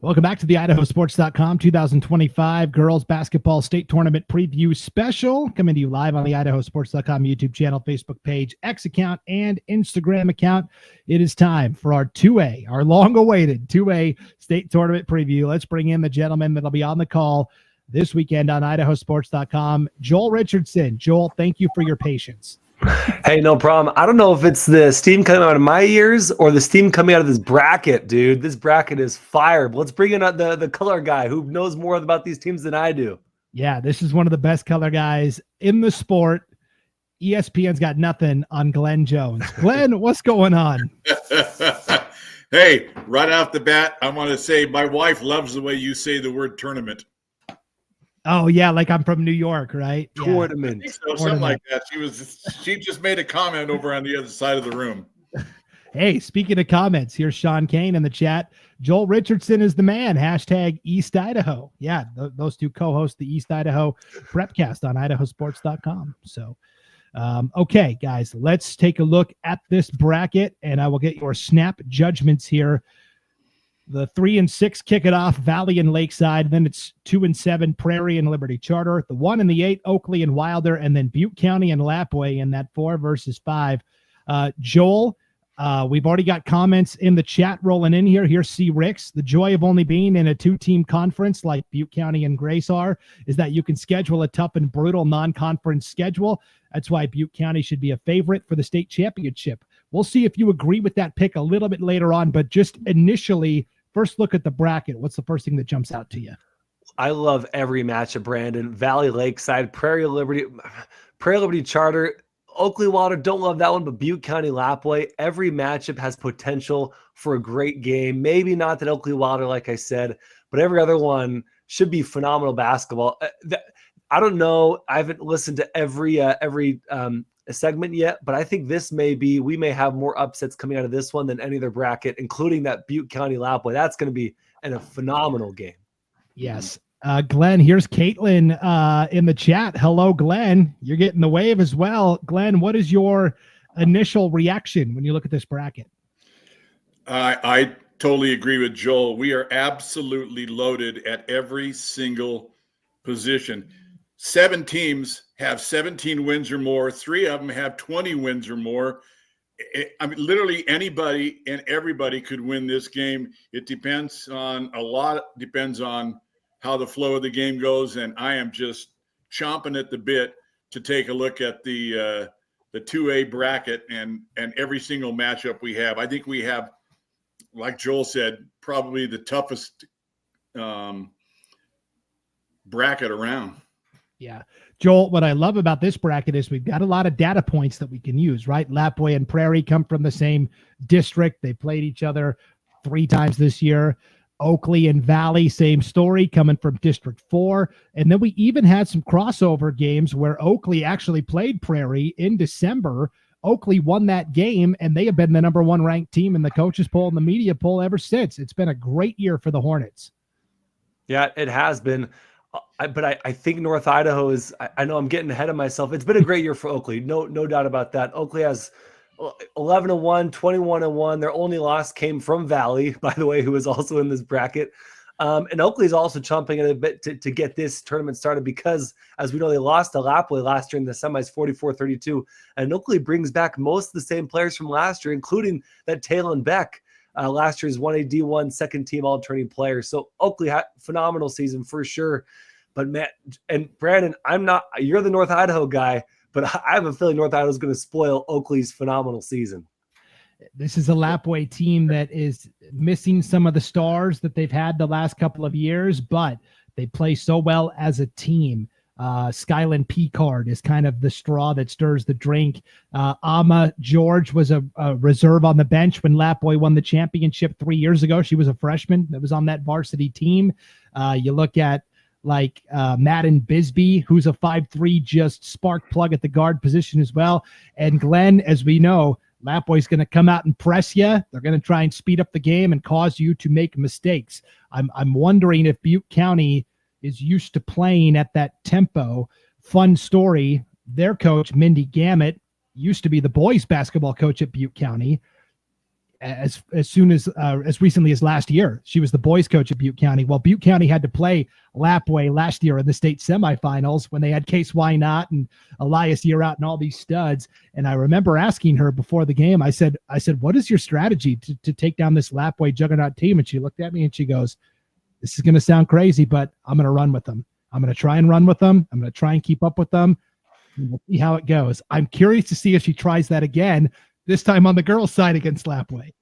Welcome back to the IdahoSports.com 2025 Girls Basketball State Tournament Preview Special, coming to you live on the IdahoSports.com YouTube channel, Facebook page, X account, and Instagram account. It is time for our 2A, our long-awaited 2A State Tournament Preview. Let's bring in the gentleman that'll be on the call this weekend on IdahoSports.com, Joel Richardson. Joel, thank you for your patience. Hey, no problem. I don't know if it's the steam coming out of my ears or the steam coming out of this bracket, dude. This bracket is fire. But let's bring in the color guy who knows more about these teams than I do. Yeah, this is one of the best color guys in the sport. ESPN's got nothing on Glenn Jones. Glenn, what's going on? Hey, right off the bat, I want to say my wife loves the way you say the word tournament. Oh, yeah, like I'm from New York, right? Tournament. I think so, something like that. She just made a comment over on the other side of the room. Hey, speaking of comments, here's Sean Kane in the chat. Joel Richardson is the man. Hashtag East Idaho. Yeah, those two co-host the East Idaho Prepcast on IdahoSports.com. So, okay, guys, let's take a look at this bracket, and I will get your snap judgments here. The 3 and 6 kick it off, Valley and Lakeside. Then it's 2 and 7, Prairie and Liberty Charter. The 1 and the 8, Oakley and Wilder, and then Butte County and Lapwai in that 4 versus 5. Joel, we've already got comments in the chat rolling in here. Here's C. Ricks. The joy of only being in a 2-team conference like Butte County and Grace are is that you can schedule a tough and brutal non-conference schedule. That's why Butte County should be a favorite for the state championship. We'll see if you agree with that pick a little bit later on, but just initially, first look at the bracket. What's the first thing that jumps out to you? I love every matchup, Brandon. Valley Lakeside, Prairie Liberty Charter, Oakley Wilder, don't love that one, but Butte County Lapwai, every matchup has potential for a great game. Maybe not that Oakley Wilder, like I said, but every other one should be phenomenal basketball. I don't know. I haven't listened to every segment yet, but I think we may have more upsets coming out of this one than any other bracket, including that Butte County Lapwai. That's going to be a phenomenal game. Yes. Glenn, here's Caitlin in the chat. Hello, Glenn. You're getting the wave as well. Glenn, what is your initial reaction when you look at this bracket? I totally agree with Joel. We are absolutely loaded at every single position. 7 teams have 17 wins or more. 3 of them have 20 wins or more. I mean, literally anybody and everybody could win this game. It depends on how the flow of the game goes, and I am just chomping at the bit to take a look at the 2A bracket and every single matchup we have. I think we have, like Joel said, probably the toughest bracket around. Yeah. Joel, what I love about this bracket is we've got a lot of data points that we can use, right? Lapwai and Prairie come from the same district. They played each other 3 times this year. Oakley and Valley, same story, coming from District 4. And then we even had some crossover games where Oakley actually played Prairie in December. Oakley won that game, and they have been the number 1 ranked team in the coaches poll and the media poll ever since. It's been a great year for the Hornets. Yeah, it has been. But I think North Idaho is, I know I'm getting ahead of myself. It's been a great year for Oakley. No doubt about that. Oakley has 11-1, 21-1. Their only loss came from Valley, by the way, who is also in this bracket. And Oakley is also chomping at a bit to get this tournament started because, as we know, they lost to Lapwai last year in the semis 44-32. And Oakley brings back most of the same players from last year, including that Taylon Beck. Last year's 1A D1 second team all-turning player. So Oakley had a phenomenal season for sure. But Matt and Brandon, you're the North Idaho guy, but I have a feeling North Idaho is going to spoil Oakley's phenomenal season. This is a Lapwai team that is missing some of the stars that they've had the last couple of years, but they play so well as a team. Skyland Picard is kind of the straw that stirs the drink. Ama George was a reserve on the bench when Lapwai won the championship 3 years ago. She was a freshman that was on that varsity team. You look at Madden Bisbee, who's a 5'3", just spark plug at the guard position as well. And Glenn, as we know, Lapwai's going to come out and press you. They're going to try and speed up the game and cause you to make mistakes. I'm wondering if Butte County is used to playing at that tempo. Fun story, their coach, Mindy Gamet, used to be the boys basketball coach at Butte County. as soon as recently as last year. She was the boys coach at Butte County. Well, Butte County had to play Lapway last year in the state semifinals when they had Case Why Not and Elias Year Out and all these studs. And I remember asking her before the game, I said, what is your strategy to take down this Lapway juggernaut team? And she looked at me and she goes, this is going to sound crazy, but I'm going to run with them. I'm going to try and run with them. I'm going to try and keep up with them. And we'll see how it goes. I'm curious to see if she tries that again, this time on the girls' side against Lapway.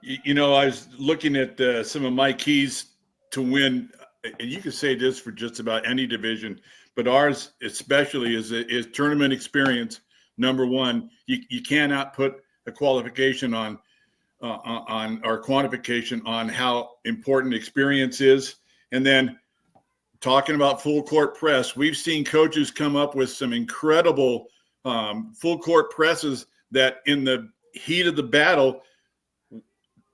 You know, I was looking at some of my keys to win, and you could say this for just about any division, but ours especially is tournament experience. Number one, you cannot put a qualification on our quantification on how important experience is. And then talking about full court press, we've seen coaches come up with some incredible full court presses that in the heat of the battle,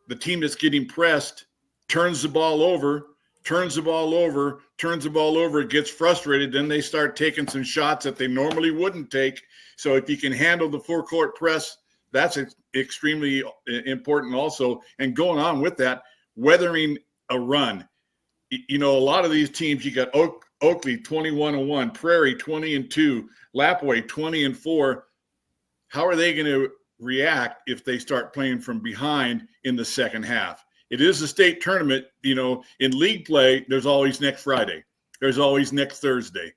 the team that's getting pressed turns the ball over, gets frustrated. Then they start taking some shots that they normally wouldn't take. So if you can handle the full court press, that's extremely important also. And going on with that, weathering a run. You know, a lot of these teams, you got Oakley 21-1, Prairie 20-2, Lapway 20-4. How are they going to react if they start playing from behind in the second half? It is a state tournament. You know, in league play, there's always next Friday. There's always next Thursday.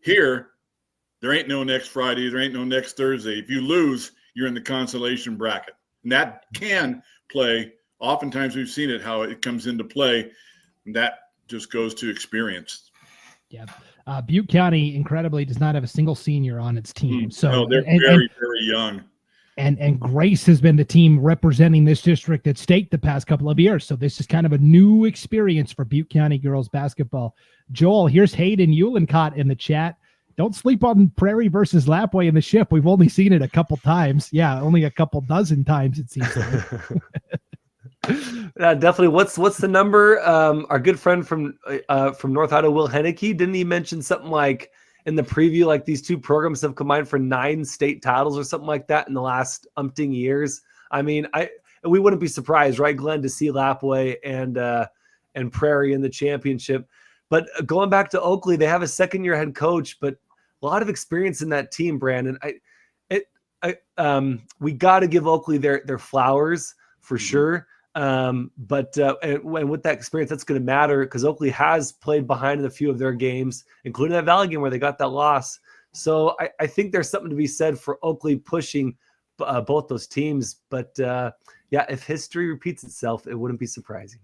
Here, there ain't no next Friday. There ain't no next Thursday. If you lose, you're in the consolation bracket. And that can play. Oftentimes we've seen it, how it comes into play. And that just goes to experience. Yeah. Butte County, incredibly, does not have a single senior on its team. So no, they're very young. And Grace has been the team representing this district at state the past couple of years. So this is kind of a new experience for Butte County girls basketball. Joel, here's Hayden Eulencott in the chat. Don't sleep on Prairie versus Lapway in the ship. We've only seen it a couple times. Yeah, only a couple dozen times, it seems like. Definitely. What's the number? Our good friend from North Idaho, Will Henneke, didn't he mention something like in the preview, like these two programs have combined for 9 state titles or something like that in the last umpteen years? I mean, we wouldn't be surprised, right, Glenn, to see Lapway and Prairie in the championship. But going back to Oakley, they have a second-year head coach, but a lot of experience in that team, Brandon. We got to give Oakley their flowers for sure. And with that experience, that's going to matter because Oakley has played behind in a few of their games, including that Valley game where they got that loss. So I think there's something to be said for Oakley pushing both those teams. But if history repeats itself, it wouldn't be surprising.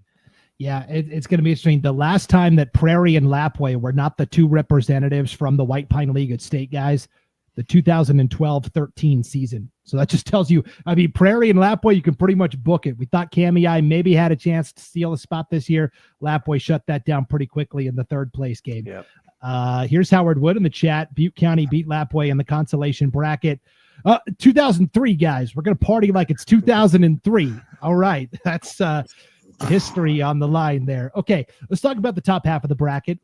Yeah, it's going to be interesting. The last time that Prairie and Lapway were not the two representatives from the White Pine League at state, guys, the 2012-13 season. So that just tells you, I mean, Prairie and Lapway, you can pretty much book it. We thought Cami maybe had a chance to steal a spot this year. Lapway shut that down pretty quickly in the third place game. Yep. Here's Howard Wood in the chat. Butte County beat Lapway in the consolation bracket. 2003, guys. We're going to party like it's 2003. All right. That's history on the line there. Okay, let's talk about the top half of the bracket.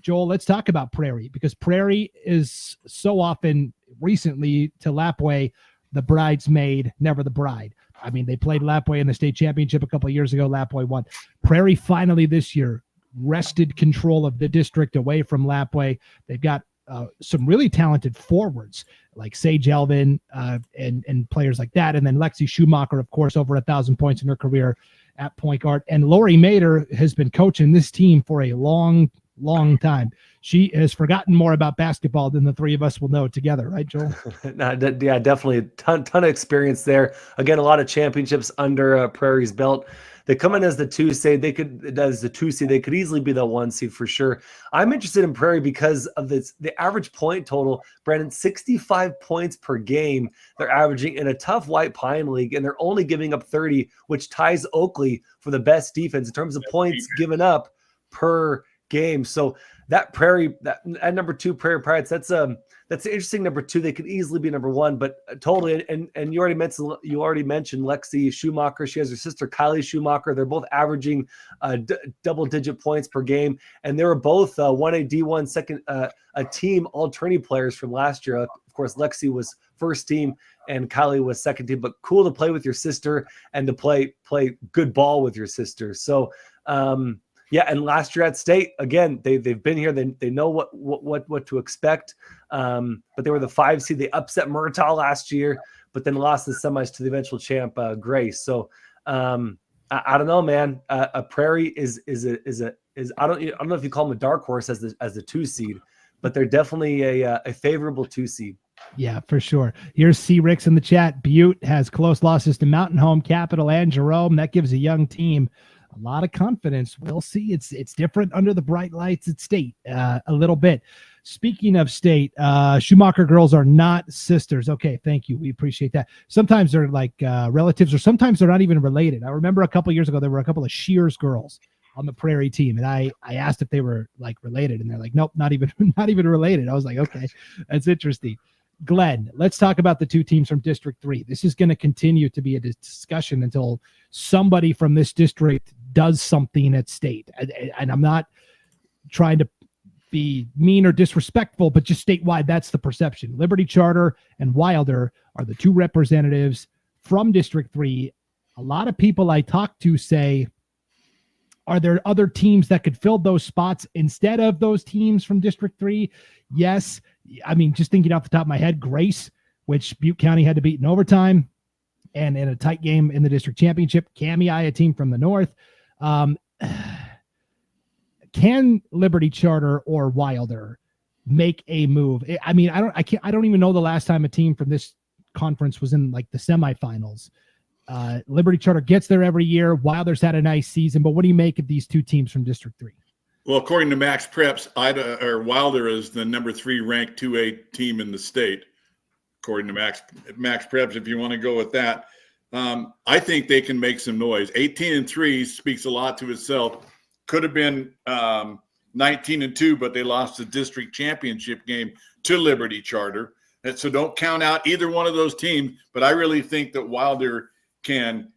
Joel, let's talk about Prairie, because Prairie is so often recently to Lapway the bridesmaid, never the bride. I mean, they played Lapway in the state championship a couple of years ago. Lapway won. Prairie finally this year wrested control of the district away from Lapway. They've got some really talented forwards like Sage Elvin and players like that. And then Lexi Schumacher, of course, over 1,000 points in her career at point guard. And Lori Mader has been coaching this team for a long time. She has forgotten more about basketball than the three of us will know together, right, Joel? Yeah, definitely a ton of experience there. Again, a lot of championships under Prairie's belt. They come in as the 2 seed. They could easily be the 1 seed for sure. I'm interested in Prairie because of the average point total. Brandon, 65 points per game they're averaging in a tough White Pine League, and they're only giving up 30, which ties Oakley for the best defense in terms of points given up per game. So that Prairie, that at number 2 Prairie Pirates, that's that's an interesting number 2. They could easily be number 1, but totally. And you already mentioned Lexi Schumacher. She has her sister Kylie Schumacher. They're both averaging double-digit points per game, and they were both 1A D1 second a team all tourney players from last year. Of course, Lexi was first team and Kylie was second team. But cool to play with your sister and to play good ball with your sister. So. Yeah, and last year at state, again, they've been here. They know what to expect. But they were the 5 seed. They upset Murtaugh last year, but then lost the semis to the eventual champ Grace. So I don't know, man. A Prairie is I don't know if you call them a dark horse as the 2 seed, but they're definitely a favorable 2 seed. Yeah, for sure. Here's C. Ricks in the chat. Butte has close losses to Mountain Home, Capital, and Jerome. That gives a young team a lot of confidence. We'll see. It's different under the bright lights at state a little bit. Speaking of state, Schumacher girls are not sisters. Okay, thank you. We appreciate that. Sometimes they're like relatives, or sometimes they're not even related. I remember a couple years ago, there were a couple of Shears girls on the Prairie team, and I asked if they were like related, and they're like, nope, not even related. I was like, okay, that's interesting. Glenn, let's talk about the 2 teams from District 3. This is going to continue to be a discussion until somebody from this district does something at state. And I'm not trying to be mean or disrespectful, but just statewide, that's the perception. Liberty Charter and Wilder are the 2 representatives from District 3. A lot of people I talk to say, are there other teams that could fill those spots instead of those teams from District 3? Yes. I mean, just thinking off the top of my head, Grace, which Butte County had to beat in overtime and in a tight game in the district championship. Kamei, a team from the north. Can Liberty Charter or Wilder make a move? I mean, I don't even know the last time a team from this conference was in like the semifinals. Liberty Charter gets there every year. Wilder's had a nice season, but what do you make of these 2 teams from District 3? Well, according to Max Preps, Wilder is the number 3 ranked 2A team in the state, according to Max Preps. If you want to go with that, I think they can make some noise. 18-3 speaks a lot to itself. Could have been 19-2, but they lost the district championship game to Liberty Charter. And so don't count out either one of those teams. But I really think that Wilder can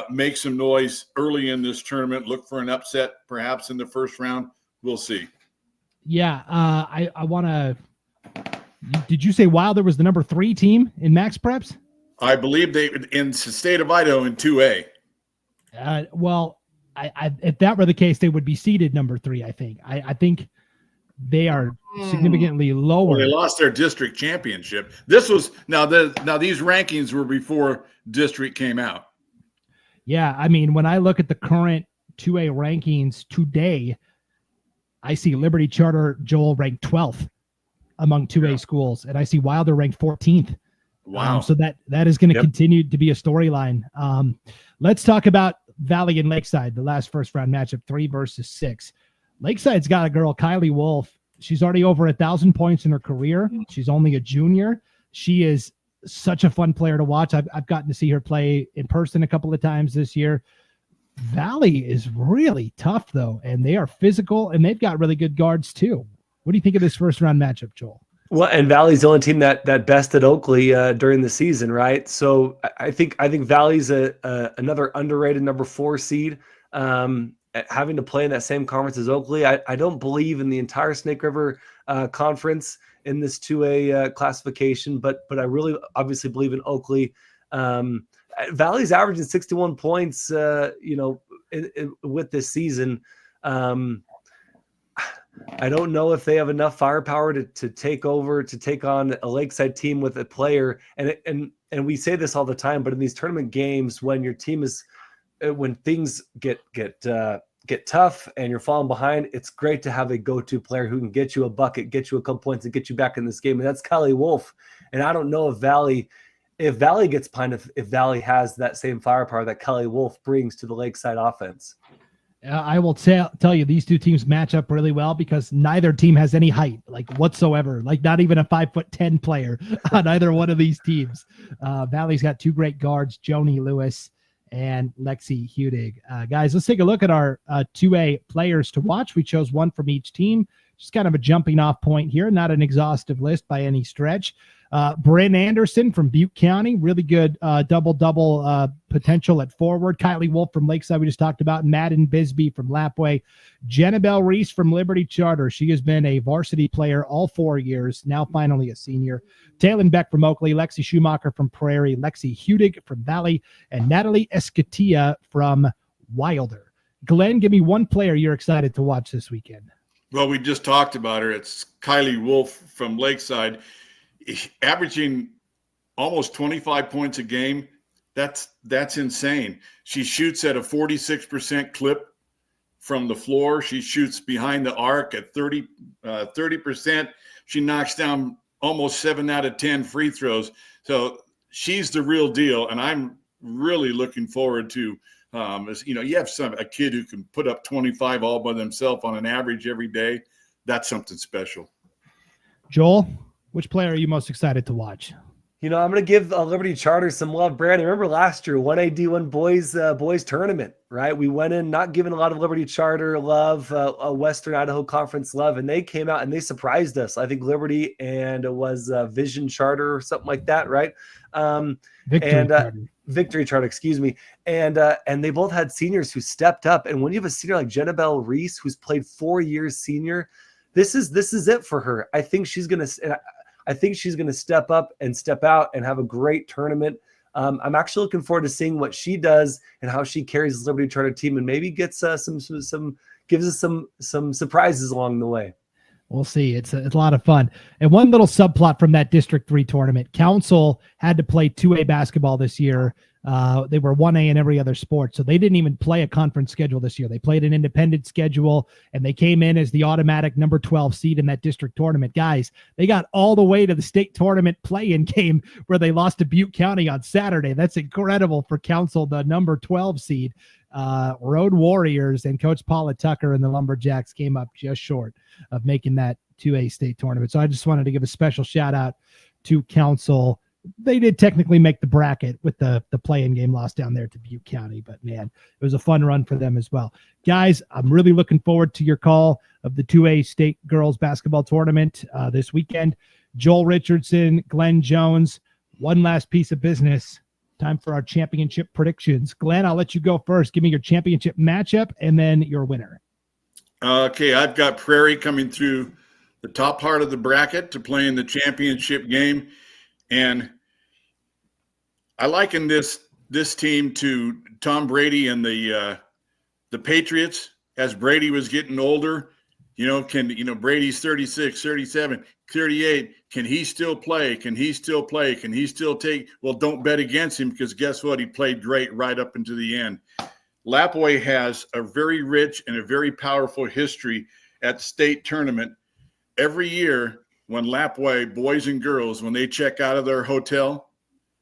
make some noise early in this tournament. Look for an upset, perhaps in the first round. We'll see. Yeah, I want to. Did you say Wilder was the number 3 team in Max Preps? I believe they in the state of Idaho in 2A. Well, I if that were the case, they would be seeded number 3. I think. I think they are significantly lower. Well, they lost their district championship. This was now these rankings were before district came out. Yeah, I mean, when I look at the current 2A rankings today, I see Liberty Charter, Joel, ranked 12th among 2A schools, and I see Wilder ranked 14th. Wow. So that is going to continue to be a storyline. Let's talk about Valley and Lakeside, the last first round matchup, 3 versus 6. Lakeside's got a girl, Kylie Wolf. She's already over 1,000 points in her career. She's only a junior. She is such a fun player to watch. I've gotten to see her play in person a couple of times this year. Valley is really tough, though, and they are physical, and they've got really good guards, too. What do you think of this first-round matchup, Joel? Well, and Valley's the only team that bested Oakley during the season, right? So I think Valley's another underrated number 4 seed. Having to play in that same conference as Oakley, I don't believe in the entire Snake River conference in this 2A classification, but I really obviously believe in Oakley. Valley's averaging 61 points, with this season. I don't know if they have enough firepower to take on a Lakeside team with a player. And we say this all the time, but in these tournament games, when your team is, when things get tough and you're falling behind, it's great to have a go-to player who can get you a bucket, get you a couple points, and get you back in this game. And that's Kylie Wolf. And I don't know if Valley gets behind, if Valley has that same firepower that Kylie Wolf brings to the Lakeside offense. I will tell you, these 2 teams match up really well because neither team has any height, like whatsoever, like not even a 5'10" player on either one of these teams. Valley's got 2 great guards, Joni Lewis and Lexi Hudig. Guys, let's take a look at our 2A players to watch. We chose one from each team just kind of a jumping off point here, not an exhaustive list by any stretch. Bryn Anderson from Butte County, really good double-double potential at forward. Kylie Wolf from Lakeside, we just talked about. Madden Bisbee from Lapway. Jennabelle Reese from Liberty Charter. She has been a varsity player all 4 years, now finally a senior. Taylon Beck from Oakley. Lexi Schumacher from Prairie. Lexi Hudig from Valley. And Natalie Escatia from Wilder. Glenn, give me one player you're excited to watch this weekend. Well, we just talked about her. It's Kylie Wolf from Lakeside. Averaging almost 25 points a game. That's insane. She shoots at a 46% clip from the floor. She shoots behind the arc at 30%. She knocks down almost 7 out of 10 free throws. So she's the real deal. And I'm really looking forward to, you have a kid who can put up 25 all by themselves on an average every day. That's something special. Joel, which player are you most excited to watch? I'm going to give Liberty Charter some love. Brandon, remember last year, 1A D1 boys tournament, right? We went in not giving a lot of Liberty Charter love, a Western Idaho Conference love, and they came out and they surprised us. I think Liberty and it was Vision Charter or something like that, right? Victory Charter, excuse me. And they both had seniors who stepped up. And when you have a senior like Jennabelle Reese, who's played 4 years senior, this is it for her. I think she's going to step up and step out and have a great tournament. I'm actually looking forward to seeing what she does and how she carries the Liberty Charter team and maybe gets gives us some surprises along the way. We'll see. It's a lot of fun. And one little subplot from that District 3 tournament, Council had to play 2A basketball this year. They were 1A in every other sport, so they didn't even play a conference schedule this year. They played an independent schedule, and they came in as the automatic number 12 seed in that district tournament. Guys, they got all the way to the state tournament play-in game where they lost to Butte County on Saturday. That's incredible for Council, the number 12 seed. Road Warriors and Coach Paula Tucker and the Lumberjacks came up just short of making that 2A state tournament. So I just wanted to give a special shout out to Council. They did technically make the bracket with the play-in game loss down there to Butte County, but man, it was a fun run for them as well. Guys, I'm really looking forward to your call of the 2A state girls basketball tournament this weekend. Joel Richardson, Glenn Jones, one last piece of business. Time for our championship predictions. Glenn, I'll let you go first. Give me your championship matchup and then your winner. Okay, I've got Prairie coming through the top part of the bracket to play in the championship game. And I liken this team to Tom Brady and the Patriots. As Brady was getting older, Brady's 36, 37, 38. Can he still play? Can he still play? Can he still take? Well, don't bet against him because guess what? He played great right up into the end. Lapway has a very rich and a very powerful history at the state tournament. Every year when Lapway, boys and girls, when they check out of their hotel,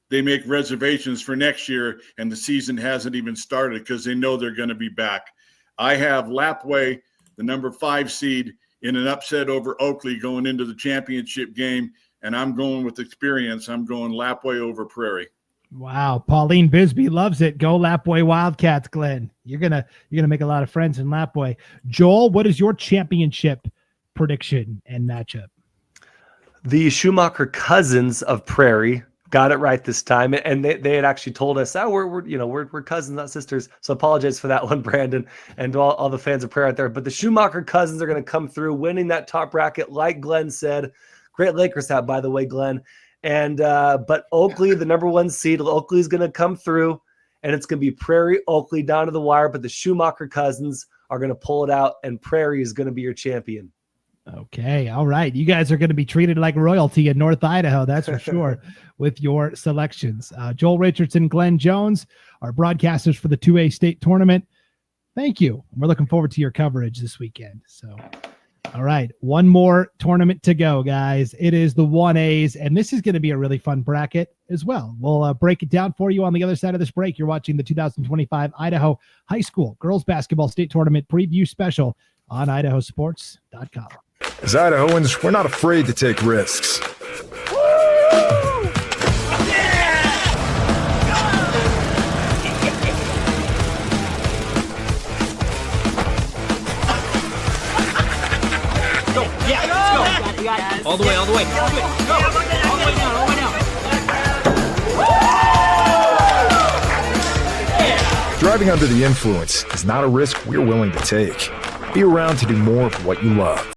they make reservations for next year, and the season hasn't even started because they know they're going to be back. I have Lapway, the number 5 seed, in an upset over Oakley going into the championship game, and I'm going with experience. I'm going Lapway over Prairie. Wow, Pauline Bisbee loves it. Go Lapway Wildcats, Glenn. You're gonna make a lot of friends in Lapway. Joel, what is your championship prediction and matchup? The Schumacher cousins of Prairie got it right this time, and they had actually told us, we're cousins, not sisters. So apologize for that one, Brandon, and to all the fans of Prairie out there. But the Schumacher cousins are going to come through, winning that top bracket, like Glenn said. Great Lakers hat, by the way, Glenn. And but Oakley, the number 1 seed, Oakley's going to come through, and it's going to be Prairie Oakley down to the wire. But the Schumacher cousins are going to pull it out, and Prairie is going to be your champion. Okay. All right. You guys are going to be treated like royalty in North Idaho. That's for sure with your selections. Joel Richardson, Glenn Jones, our broadcasters for the 2A state tournament. Thank you. We're looking forward to your coverage this weekend. So, all right. One more tournament to go, guys. It is the 1As, and this is going to be a really fun bracket as well. We'll break it down for you on the other side of this break. You're watching the 2025 Idaho High School Girls Basketball State Tournament Preview Special on IdahoSports.com. As Idahoans, we're not afraid to take risks. All the way. Good. Go. All the way down. Driving under the influence is not a risk we're willing to take. Be around to do more of what you love.